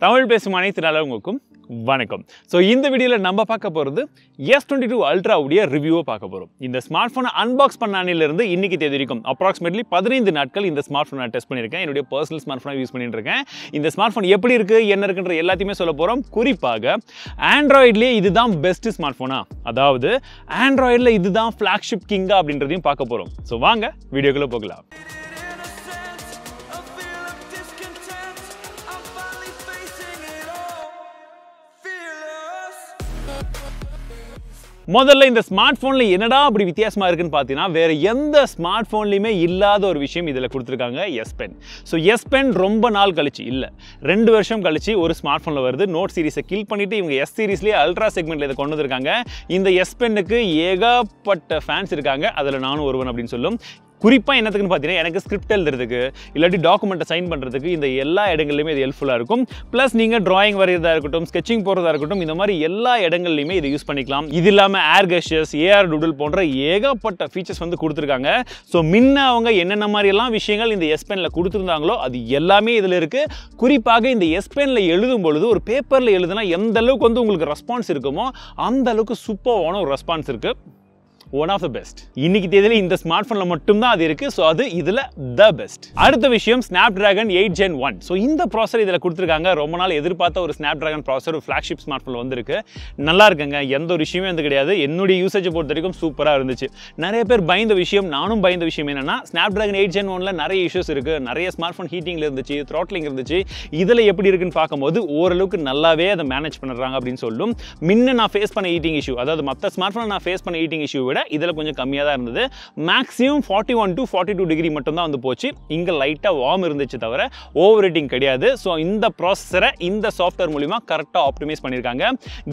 தமிழ் பேசும் அனைத்து நல்லவங்களுக்கும் வணக்கம். ஸோ இந்த வீடியோவில் நம்ம பார்க்க போகிறது S22 Ultra உடைய ரிவ்யூவை பார்க்க போகிறோம். இந்த ஸ்மார்ட் ஃபோனை அன்பாக்ஸ் பண்ண அன்னிலிருந்து இன்னைக்கு தேதி வரைக்கும் அப்ராக்சிமேட்லி 15 நாட்கள் இந்த ஸ்மார்ட் ஃபோனை டெஸ்ட் பண்ணியிருக்கேன். என்னுடைய பர்சனல் ஸ்மார்ட் ஃபோனை யூஸ் பண்ணிட்டு இருக்கேன். இந்த ஸ்மார்ட் ஃபோன் எப்படி இருக்குது, என்ன இருக்குன்ற எல்லாத்தையுமே சொல்ல போகிறோம். குறிப்பாக ஆண்ட்ராய்ட்லேயே இதுதான் பெஸ்ட் ஸ்மார்ட் ஃபோனா, அதாவது ஆண்ட்ராய்டில் இதுதான் ஃப்ளாக்ஷிப் கிங்கா அப்படின்றதையும் பார்க்க போகிறோம். ஸோ வாங்க வீடியோக்குள்ளே போகலாம். முதல்ல இந்த ஸ்மார்ட் ஃபோனில் என்னடா அப்படி வித்தியாசமாக இருக்குன்னு பார்த்தீங்கன்னா, வேறு எந்த ஸ்மார்ட் ஃபோன்லையுமே இல்லாத ஒரு விஷயம் இதில் கொடுத்துருக்காங்க, S Pen. So S Pen ரொம்ப நாள் கழிச்சு இல்லை, 2 வருஷம் கழிச்சு ஒரு ஸ்மார்ட் ஃபோனில் வருது. நோட் சீரிஸை கில் பண்ணிவிட்டு இவங்க S சீரிஸ்லேயே அல்ட்ரா செக்மெண்ட்டில் இதை கொண்டு வந்திருக்காங்க. இந்த S Penக்கு ஏகப்பட்ட ஃபேன்ஸ் இருக்காங்க, அதில் நானும் ஒருவன் அப்படின்னு சொல்லும். குறிப்பாக என்னத்துக்குன்னு பார்த்தீங்கன்னா, எனக்கு ஸ்கிரிப்ட் எழுதுறதுக்கு இல்லாட்டி டாக்குமெண்ட்டை சைன் பண்ணுறதுக்கு இந்த எல்லா இடங்கள்லையுமே இது ஹெல்ப்ஃபுல்லாக இருக்கும். ப்ளஸ் நீங்கள் ட்ராயிங் வரைகிறதா இருக்கட்டும், ஸ்கெச்சிங் போகிறதா இருக்கட்டும், இந்த மாதிரி எல்லா இடங்கள்லையுமே இதை யூஸ் பண்ணிக்கலாம். இது இல்லாமல் ஏர் கெஸ்டர்ஸ், ஏஆர் டூடில் போன்ற ஏகப்பட்ட ஃபீச்சர்ஸ் வந்து கொடுத்துருக்காங்க. ஸோ முன்ன அவங்க என்னென்ன மாதிரியெல்லாம் விஷயங்கள் இந்த S Penல கொடுத்துருந்தாங்களோ அது எல்லாமே இதில் இருக்குது. குறிப்பாக இந்த S Penல எழுதும் பொழுது ஒரு பேப்பரில் எழுதுனா எந்த அளவுக்கு வந்து உங்களுக்கு ரெஸ்பான்ஸ் இருக்குமோ அந்த அளவுக்கு சூப்பரான ஒரு ரெஸ்பான்ஸ் இருக்குது. One of the best. இன்னைக்கு தேதியில் இந்த ஸ்மார்ட் ஃபோனில் மட்டும்தான் அது இருக்குது. ஸோ அது இதில் த பெஸ்ட். அடுத்த விஷயம் Snapdragon 8 Gen 1. ஸோ இந்த ப்ராசர் இதில் கொடுத்துருக்காங்க. ரொம்ப நாள் எதிர்பார்த்த ஒரு Snapdragon ப்ராசர் ஒரு ஃப்ளாக்ஷிப் ஸ்மார்ட் ஃபோனில் வந்திருக்கு. நல்லா இருக்குங்க, எந்த ஒரு விஷயமே வந்து கிடையாது. என்னுடைய யூசேஜை பொறுத்த வரைக்கும் சூப்பராக இருந்துச்சு. நிறைய பேர் பயந்த விஷயம், நானும் பயந்த விஷயம் என்னென்னா, Snapdragon 8 Gen 1ல நிறைய இஷ்யூஸ் இருக்குது. நிறைய ஸ்மார்ட் ஃபோன் ஹீட்டிங்கில் இருந்துச்சு, த்ராட்லிங் இருந்துச்சு. இதில் எப்படி இருக்குன்னு பார்க்கும்போது ஓரளவுக்கு நல்லாவே அதை மேனேஜ் பண்ணுறாங்க அப்படின்னு சொல்லும். முன்ன நான் ஃபேஸ் பண்ண ஹீட்டிங் இஷ்யூ, அதாவது மற்ற ஸ்மார்ட் ஃபோனை நான் ஃபேஸ் பண்ண ஹீட்டிங் இஷ்யூ விட இதில் கொஞ்சம் கம்மியாக தான் இருந்தது. மேக்ஸிமம் 41 to 42 டிகிரி மட்டும் தான் வந்து போச்சு. இங்கே லைட்டாக வார்ம் இருந்துச்சு தவிர ஓவர் ஹீட்டிங் கிடையாது. ஸோ இந்த ப்ராசஸரை இந்த சாஃப்ட்வேர் மூலிமா கரெக்டாக ஆப்டிமைஸ் பண்ணியிருக்காங்க.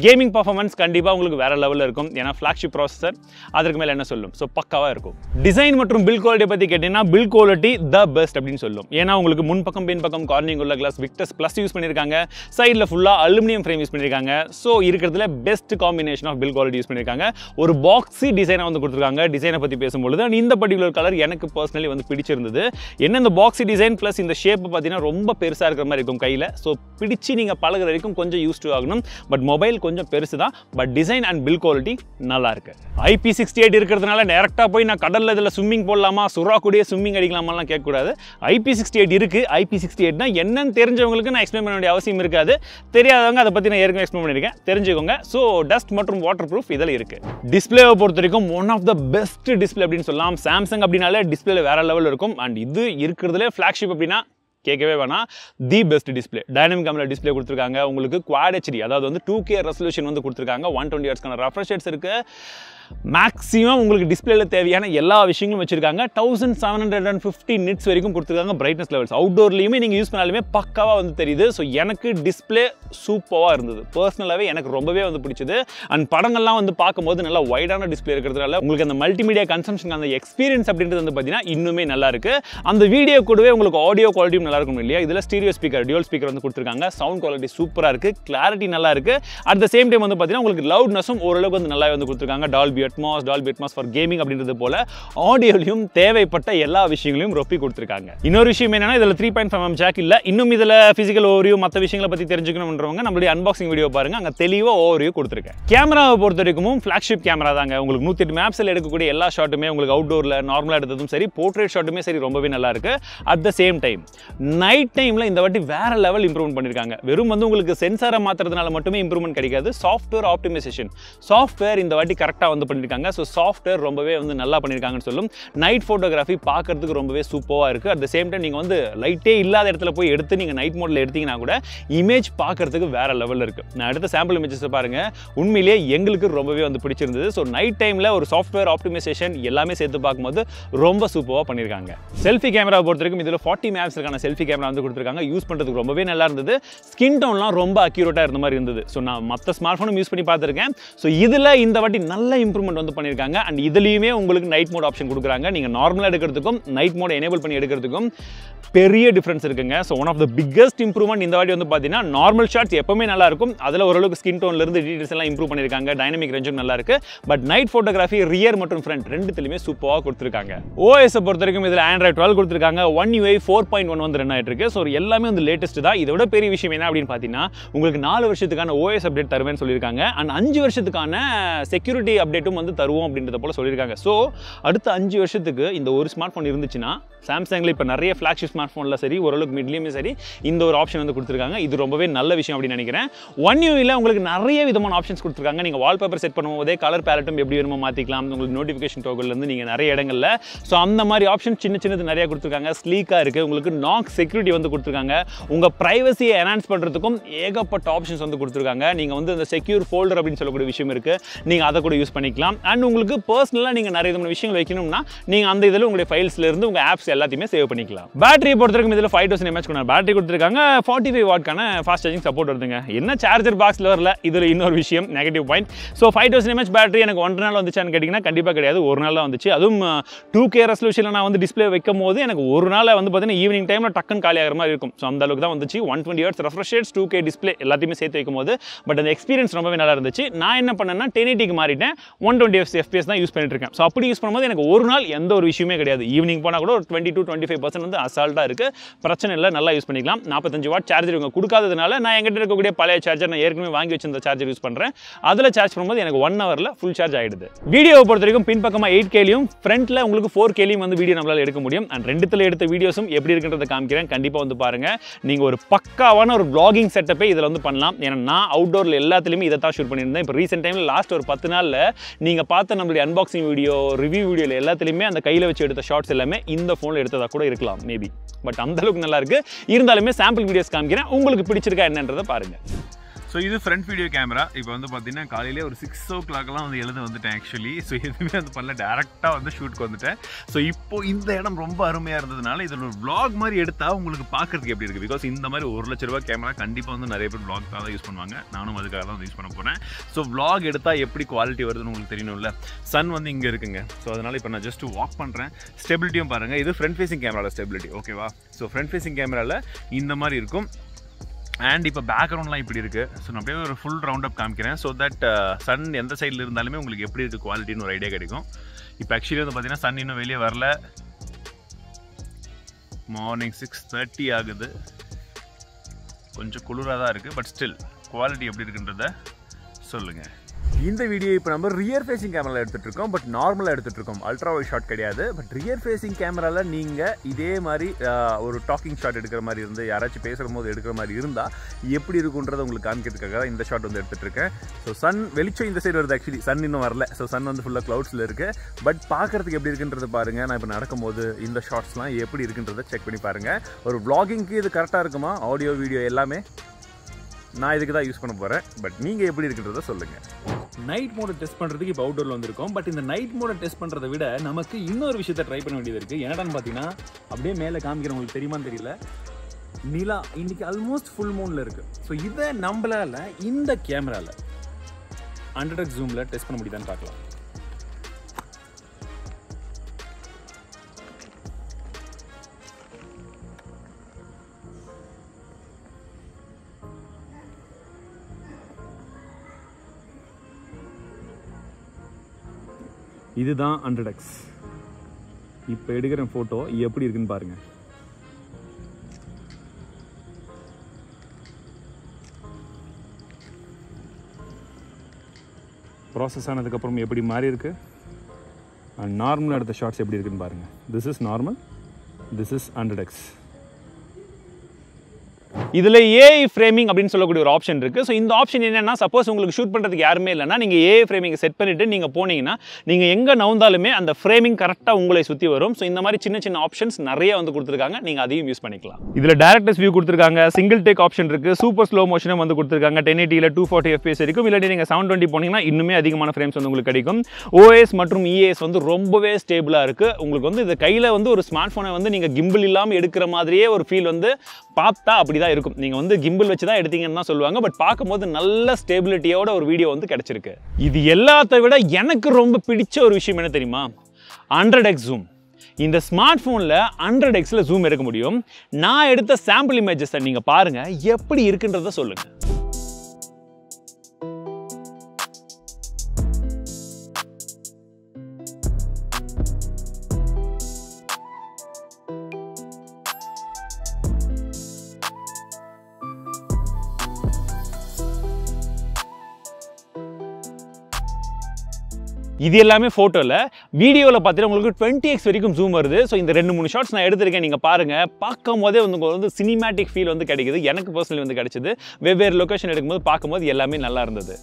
கேமிங் பர்ஃபார்மன்ஸ் கண்டிப்பாக உங்களுக்கு வேற லெவலில் இருக்கும். ஏன்னா ஃப்ளாக்ஷிப் ப்ராசஸர், அதற்கு மேலே என்ன சொல்லும், ஸோ பக்காவாக இருக்கும். டிசைன் மற்றும் பில் குவாலிட்டி பற்றி கேட்டிங்கன்னா, பில் குவாலிட்டி த பெஸ்ட் அப்படின்னு சொல்லும். ஏன்னா உங்களுக்கு முன்பக்கம் பின்பக்கம் கார்னிங் உள்ள கிளாஸ் விக்டர்ஸ் ப்ளஸ் யூஸ் பண்ணியிருக்காங்க. சைடில் ஃபுல்லாக அலுமினியம் ஃப்ரேம் யூஸ் பண்ணியிருக்காங்க. ஸோ இருக்கிறதுல best combination of build quality use பண்ணியிருக்காங்க. ஒரு பாக்ஸி டிசைனை வந்து கொடுத்துருக்காங்க. டிசைனை பற்றி பேசும்பொழுது இந்த பர்டிகுலர் கலர் எனக்கு பர்சனலி வந்து பிடிச்சிருந்தது. என்ன இந்த பாக்ஸி டிசைன் ப்ளஸ் இந்த ஷேப் பார்த்தீங்கன்னா ரொம்ப பெருசாக இருக்கிற மாதிரி இருக்கும் கையில். ஸோ பிடிச்சி நீங்கள் பழகிற வரைக்கும் கொஞ்சம் யூஸ் டு ஆகணும். பட் மொபைல் கொஞ்சம் பெருசு தான். But design and bill quality நல்லா இருக்கு. IP68 இருக்கிறதுனால டேரெக்டாக போய் நான் கடலில் இதில் ஸ்விம்மிங் போடலாமா, சுறா கூடிய ஸ்விம்மிங் அடிக்கலாமாலாம் கேட்கக்கூடாது. IP68 இருக்குது. IP68னா என்னன்னு தெரிஞ்சவங்களுக்கு நான் எக்ஸ்பிளைன் பண்ண வேண்டிய அவசியம் இருக்காது. தெரியாதவங்க அதை பற்றி நான் ஏற்கனவே எக்ஸ்பிளைன் பண்ணியிருக்கேன், தெரிஞ்சுக்கோங்க. ஸோ டஸ்ட் மற்றும் வாட்டர் ப்ரூஃப் இதில் இருக்குது. டிஸ்பிளேவை பொறுத்த வரைக்கும் one of the best display அப்படின்னு சொல்லலாம். சாம்சங் அப்படின்னாலே டிஸ்பிளே வேற லெவல் இருக்கும். அண்ட் இது இருக்கிறதுலே ஃப்ளாக்ஷிப் அப்படின்னா கேட்கவே வேணாம், the best display. Dynamic camera display கொடுத்துருக்காங்க. உங்களுக்கு குவாட் HD, அதாவது வந்து 2K ரெசல்யூஷன் வந்து கொடுத்துருக்காங்க. 120 Hzக்கான ரெஃப்ரெஷ் ரேட்ஸ் இருக்கு. மேக்ஸிமம் உங்களுக்கு டிஸ்பிளேல தேவையான எல்லா விஷயங்களும் வச்சிருக்காங்க. 1750 நிட்ஸ் வரைக்கும் கொடுத்துருக்காங்க பிரைட்னஸ் லெவல்ஸ். அவுட்டோர்லையுமே நீங்கள் யூஸ் பண்ணாலுமே பக்காவாக வந்து தெரியுது. ஸோ எனக்கு டிஸ்பிளே சூப்பராக இருந்தது. பர்சனலாகவே எனக்கு ரொம்பவே வந்து பிடிச்சது. அண்ட் படங்கள்லாம் வந்து பார்க்கும்போது நல்லா வைடான டிஸ்பிளே இருக்கிறதுனால உங்களுக்கு அந்த மல்டிமீடியா கன்சம்ஷன் அந்த எக்ஸ்பீரியன்ஸ் அப்படின்றது வந்து பார்த்தீங்கன்னா இன்னுமே நல்லா இருக்கு. அந்த வீடியோ கூடவே உங்களுக்கு ஆடியோ குவாலிட்டியும் நல்லா இருக்கும் இல்லையா. இதில் ஸ்டீரியோ ஸ்பீக்கர், டியூல் ஸ்பீக்கர் வந்து கொடுத்துருக்காங்க. சவுண்ட் குவாலிட்டி சூப்பராக இருக்கு, கிளாரிட்டி நல்லா இருக்கு. அட் த சேம் டைம் வந்து பார்த்தீங்கன்னா உங்களுக்கு லவுட்னஸும் ஓரளவுக்கு வந்து நல்லா வந்து கொடுத்துருக்காங்க. டால்பி அட்மாஸ் ஃபார் கேமிங் அப்படின்றது போல ஆடியோலையும் தேவைப்பட்ட எல்லா விஷயங்களையும் ரொப்பி கொடுத்துருக்காங்க. இன்னொரு விஷயம் என்னன்னா, இதில் 3.5mm ஜாக் இல்லை. இன்னும் இதில் பிசிக்கல் ஓவர்வியூ மற்ற விஷயங்களை பற்றி தெரிஞ்சுக்கணும்ன்றவங்க நம்மளுடைய அன்பாக்சிங் வீடியோ பாருங்க, அங்கே தெளிவாக ஓவர்வியூ கொடுத்துருக்கேன். கேமராவை பொறுத்த வரைக்கும் ஃப்ளாக்ஷிப் கேமரா தாங்க. உங்களுக்கு 108 மேப்ஸில் எடுக்கக்கூடிய எல்லா ஷாட்டுமே உங்களுக்கு அவுட்டோரில் நார்மலாக எடுத்ததும் சரி, போர்ட்ரேட் ஷாட்டுமே சரி ரொம்பவே நல்லா இருக்கு. At the same time night டைமில் இந்த வாட்டி வேற லெவல் இம்ப்ரூவ்மெண்ட் பண்ணியிருக்காங்க. வெறும் வந்து உங்களுக்கு சென்சாரை மாற்றுறதுனால மட்டுமே இம்ப்ரூவ்மெண்ட் கிடைக்காது. சாஃப்ட்வேர் ஆப்டிமைசேஷன், சாஃப்ட்வேர் இந்த வாட்டி கரெக்டாக வந்து பண்ணியிருக்காங்க. ஸோ சாஃப்ட்வேர் ரொம்பவே வந்து நல்லா பண்ணியிருக்காங்கன்னு சொல்லும். நைட் ஃபோட்டோகிராஃபி பார்க்கறதுக்கு ரொம்பவே சூப்பராக இருக்குது. அட் த சேம் டைம் நீங்கள் வந்து லைட்டே இல்லாத இடத்துல போய் எடுத்து நீங்கள் நைட் மோடில் எடுத்தீங்கன்னா கூட இமேஜ் பார்க்கறதுக்கு வேற லெவலில் இருக்குது. நான் எடுத்த சாம்பிள் இமேஜஸ் பாருங்க, உண்மையிலேயே எங்களுக்கு ரொம்பவே வந்து பிடிச்சிருந்தது. ஸோ நைட் டைமில் ஒரு சாஃப்ட்வேர் ஆப்டிமைசேஷன் எல்லாமே சேர்த்து பார்க்கும்போது ரொம்ப சூப்பராக பண்ணியிருக்காங்க. செல்ஃபி கேமரா பொறுத்த வரைக்கும் இதில் 40 மேப்ஸ்க்கான செல்ஃபி கேமரா வந்து கொடுத்துருக்காங்க. யூஸ் பண்ணுறதுக்கு ரொம்பவே நல்லா இருந்தது. ஸ்கின் டோன்லாம் ரொம்ப அக்யூரேட்டாக இருந்த மாதிரி இருந்தது. ஸோ நான் மற்ற ஸ்மார்ட் ஃபோனும் யூஸ் பண்ணி பார்த்துருக்கேன். ஸோ இதில் இந்த வாட்டி நல்ல இம்ப்ரூவ்மெண்ட் வந்து பண்ணியிருக்காங்க. அண்ட் இதுலேயுமே உங்களுக்கு நைட் மோட் ஆப்ஷன் கொடுக்குறாங்க. நீங்கள் நார்மலாக எடுக்கிறதுக்கும் நைட் மோட் எனேபிள் பண்ணி எடுக்கிறதுக்கும் பெரிய டிஃப்ரென்ஸ் இருக்குங்க. So one of the biggest improvement இந்த வாட்டி வந்து பார்த்தீங்கன்னா நார்மல் ஷாட்ஸ் எப்பவுமே நல்லா இருக்கும். அதில் ஓரளவுக்கு ஸ்கின் டோன்லேருந்து டீடைல்ஸ் எல்லாம் இம்ப்ரூவ் பண்ணியிருக்காங்க. டைனமிக் ரேஞ்சும் நல்லா இருக்கு. பட் நைட் ஃபோட்டோகிராஃபி ரியர் மற்றும் ஃப்ரண்ட் ரெண்டுத்துலையுமே சூப்பராக கொடுத்துருக்காங்க. ஓஎஸை பொறுத்த வரைக்கும் இதில் Android 12 கொடுத்துருக்காங்க. One UI 4.1 வந்து ரன் ஆகிட்டு இருக்கு. ஸோ எல்லாமே வந்து லேட்டஸ்ட் தான். இதை விட பெரிய விஷயம் என்ன அப்படின்னு பார்த்தீங்கன்னா உங்களுக்கு 4 வருஷத்துக்கான ஓஎஸ் அப்டேட் தருவேன்னு சொல்லியிருக்காங்க. அண்ட் 5 வருஷத்துக்கான செக்யூரிட்டி அப்டேட்டும் வந்து தருவோம் அப்படின்றத போல சொல்லியிருக்காங்க. ஸோ அடுத்த 5 வருஷத்துக்கு இந்த ஒரு ஸ்மார்ட் ஃபோன் இருந்துச்சுன்னா சாம்சங்கில் இப்போ நிறைய ஃப்ளாக்ஷிப் ஸ்மார்ட் ஃபோனில் சரி ஓரளவுக்கு மிட்லேயுமே சரி இந்த ஒரு ஆப்ஷன் வந்து கொடுத்துருக்காங்க. இது ரொம்பவே நல்ல விஷயம் அப்படின்னு நினைக்கிறேன். One UI உங்களுக்கு நிறைய விதமான ஆப்ஷன்ஸ் கொடுத்துருக்காங்க. நீங்கள் வால்பேப்பர் செட் பண்ணும்போதே கலர் பேலட்டும் எப்படி வேணுமோ மாற்றிக்கலாம். உங்களுக்கு நோட்டிஃபிகேஷன் டோக்கன்லேருந்து நீங்கள் நிறைய இடங்களில் ஸோ அந்த மாதிரி ஆப்ஷன் சின்னது நிறைய கொடுத்துருக்காங்க. ஸ்லீக்காக இருக்குது. உங்களுக்கு நாக் செக்யூரிட்டி வந்து கொடுத்துருக்காங்க. உங்கள் ப்ரைவசியை என்ஹான்ஸ் பண்ணுறதுக்கும் ஏகப்பட்ட ஆப்ஷன்ஸ் வந்து கொடுத்துருக்காங்க. நீங்கள் வந்து இந்த செக்யூர் ஃபோல்டர் அப்படின்னு சொல்லக்கூடிய விஷயம் இருக்குது. நீங்கள் அதை கூட யூஸ் பண்ணிக்கலாம். அண்ட் உங்களுக்கு பர்சனலாக நீங்கள் நிறைய விதமான விஷயங்கள் வைக்கணும்னா நீங்கள் அந்த இதில் உங்களுடைய ஃபைல்ஸ்லேருந்து உங்கள் ஆப்ஸ் எல்லாத்தையுமே சேவ் பண்ணிக்கலாம். பேட்டரியை பொறுத்தவரைக்கும் இதில் 5000 mAh பேட்டரி கொடுத்துருக்காங்க. 45 வாட்க்கான ஃபாஸ்ட் சார்ஜிங் சப்போர்ட் வருதுங்க. என்ன சார்ஜர் பாக்ஸில் வரல, இதில் இன்னொரு விஷயம் negative point. So 5000 mAh battery எனக்கு 1 நாள் வந்துச்சான்னு கேட்டிங்கன்னா கண்டிப்பாக கிடையாது. ஒரு நாள் தான் வந்துச்சு. அதுவும் 2K ரெசல்யூஷனில் நான் வந்து டிஸ்பிளே வைக்கும் போது எனக்கு ஒரு நாள் வந்து பார்த்தீங்கன்னா ஈவினிங் டைமில் டக்குன்னு காலி ஆகிற மாதிரி இருக்கும். ஸோ அந்த அளவுக்கு தான் வந்துச்சு. 120 Hz refresh rates 2K display எல்லாத்தையுமே சேர்த்து வைக்கும் போது பட் அந்த எக்ஸ்பீரியன்ஸ் ரொம்பவே நல்லா இருந்துச்சு. நான் என்ன பண்ணேன்னா 1080க்கு மாறிட்டேன். 120 FPS தான் யூஸ் பண்ணிட்டு இருக்கேன். ஸோ அப்படி யூஸ் பண்ணும்போது எனக்கு ஒரு நாள் எந்த ஒரு விஷயமே கிடையாது. ஈவினிங் போனால் கூட ஒரு 20-25% வந்து அசால்ட்டாக இருக்குது. பிரச்சனை இல்லை, நல்லா யூஸ் பண்ணிக்கலாம். 45 வாட் சார்ஜர் இவங்க கொடுக்காததுனால நான் எங்கிட்ட இருக்கக்கூடிய பழைய சார்ஜர் நான் ஏற்கனவே வாங்கி வச்சிருந்த சார்ஜர் யூஸ் பண்ணுறேன். அதில் சார்ஜ் பண்ணும்போது எனக்கு 1 ஹவரில் ஃபுல் சார்ஜ் ஆகிடுது. வீடியோவை பொறுத்த வரைக்கும் பின்பக்கமாக 8Kலையும் ஃப்ரண்ட்டில் உங்களுக்கு 4Kலையும் வந்து வீடியோ நம்மளால் எடுக்க முடியும். அண்ட் ரெண்டுத்தில் எடுத்த வீடியோஸும் எப்படி இருக்குன்றதை காமிக்கிறேன். கண்டிப்பாக வந்து பாருங்கள். நீங்கள் ஒரு பக்காவான ஒரு vlogging செட்டப்பை இதில் வந்து பண்ணலாம். ஏன்னா நான் அவுட்டோரில் எல்லாத்துலேயுமே இதை தான் ஷூட் பண்ணியிருந்தேன். இப்போ ரீசெண்ட் டைமில் லாஸ்ட் ஒரு 10 நாளில் நீங்கள் பார்த்த நம்மளுடைய அன்பாக்சிங் வீடியோ ரிவ்யூ வீடியோவில் எல்லாத்துலேயுமே அந்த கையில் வச்சு எடுத்த ஷார்ட்ஸ் எல்லாமே இந்த ஃபோனில் எடுத்ததாக கூட இருக்கலாம் மேபி. பட் அந்த அளவுக்கு நல்லா இருக்கு. இருந்தாலுமே சாம்பிள் வீடியோஸ் காமிக்கிறேன். உங்களுக்கு பிடிச்சிருக்கா என்னன்றதை பாருங்க. ஸோ இது ஃப்ரண்ட் வீடியோ கேமரா. இப்போ வந்து பார்த்தீங்கன்னா காலையிலே ஒரு 6 o'clock வந்து எழுத வந்துட்டேன் ஆக்சுவலி. ஸோ எதுவுமே வந்து பண்ணல, டேரெக்டாக வந்து ஷூட்க்கு வந்துட்டேன். ஸோ இப்போ இந்த இடம் ரொம்ப அருமையாக இருந்ததுனால இதில் ஒரு vlog மாதிரி எடுத்தால் உங்களுக்கு பார்க்குறதுக்கு எப்படி இருக்குது. பிகாஸ் இந்த மாதிரி 1 லட்ச ரூபா கேமரா கண்டிப்பாக வந்து நிறைய பேர் vlog தான் யூஸ் பண்ணுவாங்க. நானும் அதுக்காக தான் வந்து யூஸ் பண்ண போகிறேன். ஸோ vlog எடுத்தால் எப்படி குவாலிட்டி வருதுன்னு உங்களுக்கு தெரியணும்ல. சன் வந்து இங்கே இருக்குங்க. ஸோ அதனால் இப்போ நான் ஜஸ்ட் வாக் பண்ணுறேன். ஸ்டெபிலிட்டியும் பாருங்கள். இது ஃப்ரண்ட் ஃபேசிங் கேமராவில் ஸ்டெபிலிட்டி ஓகேவா. ஸோ ஃப்ரண்ட் ஃபேசிங் கேமராவில் இந்த மாதிரி இருக்கும். அண்ட் இப்போ பேக்ரவுண்ட்லாம் இப்படி இருக்குது. ஸோ நான் அப்படியே ஒரு ஃபுல் ரவுண்ட் அப் காமிக்கிறேன். ஸோ தட் சன் எந்த சைடில் இருந்தாலுமே உங்களுக்கு எப்படி இருக்குது குவாலிட்டின்னு ஒரு ஐடியா கிடைக்கும். இப்போ ஆக்சுவலி வந்து பார்த்தீங்கன்னா சன் இன்னும் வெளியே வரல. மார்னிங் 6:30 ஆகுது. கொஞ்சம் குளிராக தான் இருக்குது. பட் ஸ்டில் குவாலிட்டி எப்படி இருக்குன்றத சொல்லுங்கள். இந்த வீடியோ இப்போ நம்ம ரியர் ஃபேசிங் கேமராவில் எடுத்துகிட்டு இருக்கோம். பட் நார்மலாக எடுத்துகிட்டு இருக்கோம். அல்ட்ரா வைட் ஷாட் கிடையாது. பட் ரியர் ஃபேசிங் கேமராவில் நீங்கள் இதே மாதிரி ஒரு டாக்கிங் ஷாட் எடுக்கிற மாதிரி இருந்து யாராச்சும் பேசுகிற போது எடுக்கிற மாதிரி இருந்தால் எப்படி இருக்குன்றதை உங்களுக்கு காமிக்கிறதுக்காக தான் இந்த ஷாட் வந்து எடுத்துகிட்டு இருக்கேன். ஸோ சன் வெளிச்சம் இந்த சைடு வருது. ஆக்சுவலி சன் இன்னும் வரல. ஸோ சன் வந்து ஃபுல்லாக க்ளவுட்ஸில் இருக்குது. பட் பார்க்குறதுக்கு எப்படி இருக்குன்றதை பாருங்கள். நான் இப்போ நடக்கும்போது இந்த ஷாட்ஸ்லாம் எப்படி இருக்குன்றதை செக் பண்ணி பாருங்கள். ஒரு vloggingக்கு இது கரெக்டாக இருக்குமா? ஆடியோ வீடியோ எல்லாமே நான் இதுக்கு தான் யூஸ் பண்ண போகிறேன். பட் நீங்கள் எப்படி இருக்குன்றதை சொல்லுங்கள். நைட் மோட டெஸ்ட் பண்ணுறதுக்கு இப்போ அவுட்டோரில் வந்திருக்கோம். பட் இந்த நைட் மோட டெஸ்ட் பண்ணுறதை விட நமக்கு இன்னொரு விஷயத்தை ட்ரை பண்ண வேண்டியது இருக்குது. என்னடான்னு பார்த்தீங்கன்னா அப்படியே மேலே காமிக்கிறேன். உங்களுக்கு தெரியுமான்னு தெரியல. நிலா இன்னைக்கு ஆல்மோஸ்ட் ஃபுல் மூனில் இருக்குது. ஸோ இதை நம்மளால் இந்த கேமராவில் 100x ஜூமில் டெஸ்ட் பண்ண முடியுதான்னு பார்க்கலாம். இதுதான் 100x. இப்போ எடுக்கிற ஃபோட்டோ எப்படி இருக்குன்னு பாருங்கள். ப்ராசஸ் ஆனதுக்கப்புறம் எப்படி மாறி இருக்கு. அண்ட் நார்மலாக எடுத்த ஷார்ட்ஸ் எப்படி இருக்குன்னு பாருங்கள். This is normal, this is 100x. இதில் ஏஐ ஃப்ரேமிங் அப்படின்னு சொல்லக்கூடிய ஒரு ஆப்ஷன் இருக்குது. ஸோ இந்த ஆப்ஷன் என்னென்னா சப்போஸ் உங்களுக்கு ஷூட் பண்ணுறதுக்கு யாருமே இல்லைன்னா நீங்கள் ஏஐ ஃப்ரேமிங்கை செட் பண்ணிவிட்டு நீங்கள் போனீங்கன்னா நீங்கள் எங்கே நவுந்தாலுமே அந்த ஃப்ரேமிங் கரெக்டாக உங்களை சுற்றி வரும். ஸோ இந்த மாதிரி சின்ன சின்ன ஆப்ஷன்ஸ் நிறைய வந்து கொடுத்துருக்காங்க. நீங்கள் அதையும் யூஸ் பண்ணிக்கலாம். இதில் டேரக்டர்ஸ் வியூ கொடுத்துருக்காங்க. சிங்கிள் டேக் ஆப்ஷன் இருக்குது. சூப்பர் ஸ்லோ மோஷனும் வந்து கொடுத்துருக்காங்க. 1080ல் 240 FPS இருக்கும். இல்லாட்டி நீங்கள் 720 போனீங்கன்னா இன்னுமே அதிகமான ஃப்ரேம்ஸ் வந்து உங்களுக்கு கிடைக்கும். OS மற்றும் EAS வந்து ரொம்பவே ஸ்டேபிளாக இருக்குது. உங்களுக்கு வந்து இந்த கையில் வந்து ஒரு ஸ்மார்ட் ஃபோனை வந்து நீங்கள் கிம்பிள் இல்லாமல் எடுக்கிற மாதிரியே ஒரு ஃபீல் வந்து பார்த்தா அப்படி தான் இருக்கும். இருக்கும். நீங்கள் வந்து கிம்பிள் வச்சு தான் எடுத்தீங்கன்னு தான் சொல்லுவாங்க. பட் பார்க்கும்போது நல்ல ஸ்டேபிலிட்டியோட ஒரு வீடியோ வந்து கிடச்சிருக்கு. இது எல்லாத்தை விட எனக்கு ரொம்ப பிடிச்ச ஒரு விஷயம் என்ன தெரியுமா? 100x zoom. இந்த ஸ்மார்ட் ஃபோனில் 100xல ஜூம் எடுக்க முடியும். நான் எடுத்த சாம்பிள் இமேஜஸை நீங்கள் பாருங்கள், எப்படி இருக்குன்றதை சொல்லுங்கள். இது எல்லாமே ஃபோட்டோவில். வீடியோவில் பார்த்தீங்கன்னா உங்களுக்கு 20x வரைக்கும் ஜூம் வருது. ஸோ இந்த 2-3 ஷாட்ஸ் நான் எடுத்திருக்கேன். நீங்கள் பாருங்கள், பார்க்கும் போதே வந்து சினிமேட்டிக் ஃபீல் வந்து கிடைக்குது. எனக்கு பர்சனலி வந்து கிடைச்சிது. வெவ்வேறு லொக்கேஷன் எடுக்கும்போது பார்க்கும்போது எல்லாமே நல்லா இருந்தது.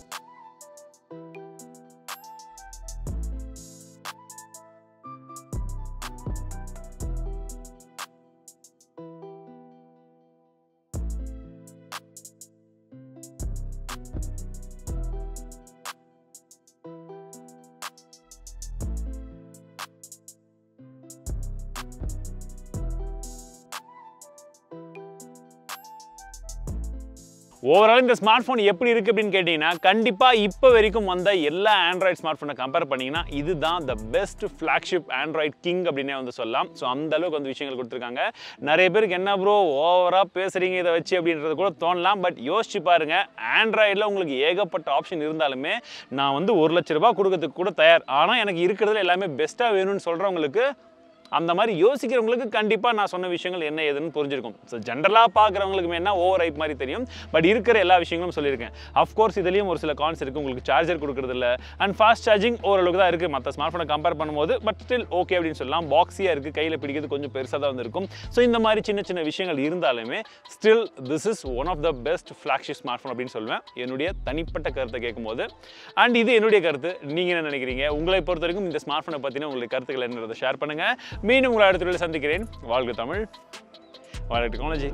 ஓவரால் இந்த ஸ்மார்ட் ஃபோன் எப்படி இருக்குது அப்படின்னு கேட்டிங்கன்னா, கண்டிப்பாக இப்போ வரைக்கும் வந்த எல்லா ஆண்ட்ராய்ட் ஸ்மார்ட் ஃபோனை கம்பேர் பண்ணிங்கன்னா இதுதான் த பெஸ்ட் ஃப்ளாக்ஷிப் ஆண்ட்ராய்ட் கிங் அப்படின்னே வந்து சொல்லலாம். ஸோ அந்த அளவுக்கு வந்து விஷயங்கள் கொடுத்துருக்காங்க. நிறைய பேருக்கு என்ன ப்ரோ ஓவராக பேசுகிறீங்க இதை வச்சு அப்படின்றது கூட தோணலாம். பட் யோசிச்சு பாருங்கள், ஆண்ட்ராய்டில் உங்களுக்கு ஏகப்பட்ட ஆப்ஷன் இருந்தாலுமே நான் வந்து 1 லட்ச ரூபா கொடுக்கறதுக்கு கூட தயார். ஆனால் எனக்கு இருக்கிறதுல எல்லாமே பெஸ்ட்டாக வேணும்னு சொல்கிறவங்களுக்கு, அந்த மாதிரி யோசிக்கிறவங்களுக்கு கண்டிப்பாக நான் சொன்ன விஷயங்கள் என்ன ஏதுன்னு புரிஞ்சிருக்கும். ஸோ ஜென்ரலாக பார்க்குறவங்களுக்கு என்ன ஓவர் ஹைப் மாதிரி தெரியும். பட் இருக்கிற எல்லா விஷயங்களும் சொல்லியிருக்கேன். அஃப்கோர்ஸ் இதுலேயும் ஒரு சில கான்ஸ் இருக்குது. உங்களுக்கு சார்ஜர் கொடுக்குறதில்ல அண்ட் ஃபாஸ்ட் சார்ஜிங் ஓரளவுக்கு தான் இருக்குது மற்ற ஸ்மார்ட் ஃபோனை கம்பேர் பண்ணும்போது. பட் ஸ்டில் ஓகே அப்படின்னு சொல்லலாம். பாக்ஸியாக இருக்குது, கையில் பிடிக்கிறது கொஞ்சம் பெருசாக தான் வந்துருக்கும். ஸோ இந்த மாதிரி சின்ன சின்ன விஷயங்கள் இருந்தாலுமே still this is one of the best flagship smart phone அப்படின்னு சொல்லுவேன், என்னுடைய தனிப்பட்ட கருத்தை கேட்கும்போது. அண்ட் இது என்னுடைய கருத்து. நீங்கள் என்ன நினைக்கிறீங்க? உங்களை பொறுத்த வரைக்கும் இந்த ஸ்மார்ட் ஃபோனை பற்றின உங்களுக்கு கருத்துக்கள் என்னன்றதை ஷேர் பண்ணுங்கள். மீண்டும் உங்களை அடுத்த வீடியோவில் சந்திக்கிறேன். வாழ்க தமிழ், வாழ்க டெக்னாலஜி.